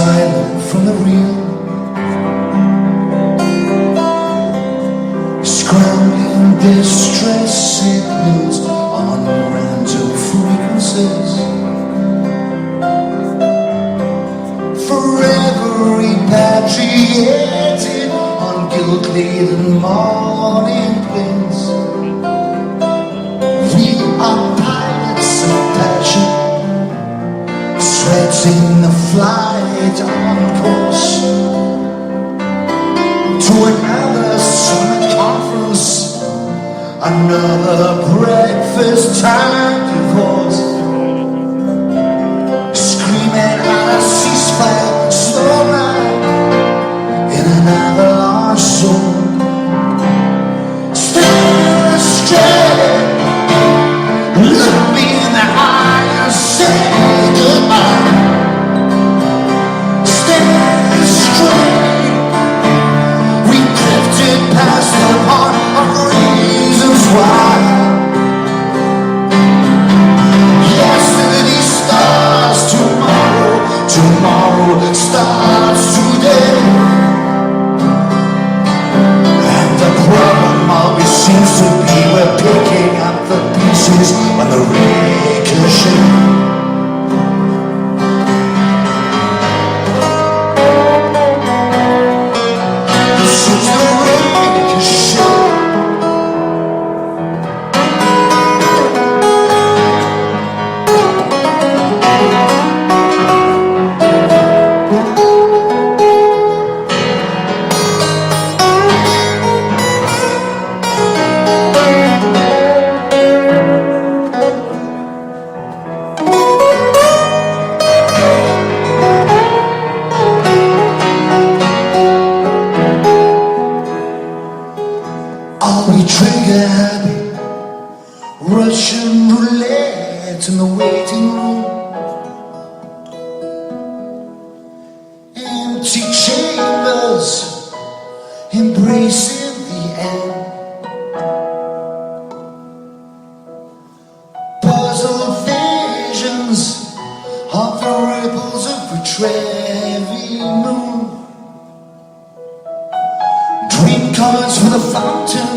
silent from the real, scrambling distress signals on random frequencies. Forever repatriated on guilt-laden morning plains. We are pilots of passion, sweating the flight on course to another summit conference, another breakfast time divorce. Screaming out a ceasefire, slow night in an avalanche zone. Stand straight, look me in the eye and say goodbye. Stand straight, we drifted past the part of reasons why. Yesterday starts tomorrow, tomorrow starts today. And the problem always seems to be we're picking up the pieces on the ricochet. This is the ricochet. Are we trigger happy? Russian roulette in the waiting room. Empty chambers embracing the end. Puzzle visions of the ripples of a Trevi moon. Dream cards for the fountain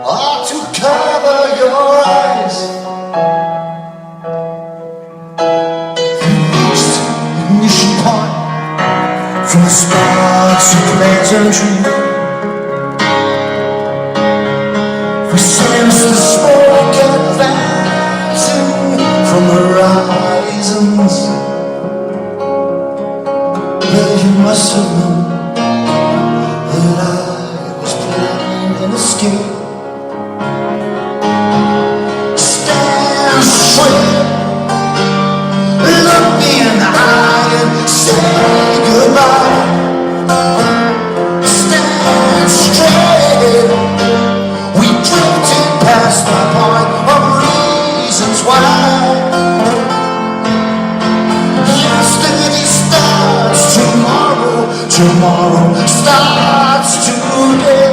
or to cover your eyes. We reached ignition point from the sparks of legendary. We sense the smoke advancing from the horizons. Well, you must have known that I was planning an escape. Stand straight, look me in the eye and say goodbye. Stand straight, we drifted past the point of reasons why. Yesterday starts tomorrow, tomorrow starts today.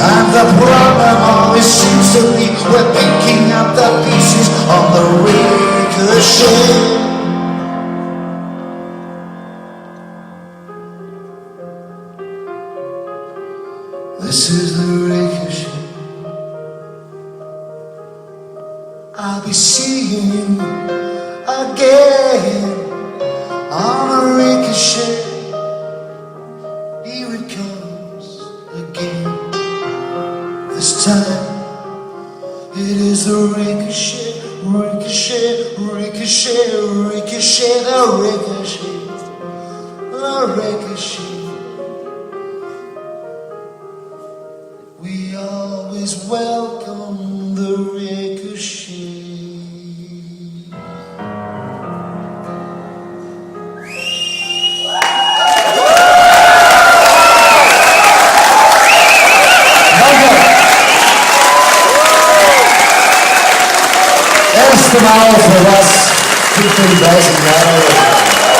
And the problem always seems to be we're picking up the pieces on the ricochet. This is the ricochet. I'll be seeing you again on a ricochet. Here it comes again. This time it is the ricochet, ricochet, ricochet, ricochet, the ricochet, the ricochet. We always welcome the ricochet. Erste Mal für was 15.000 Jahre.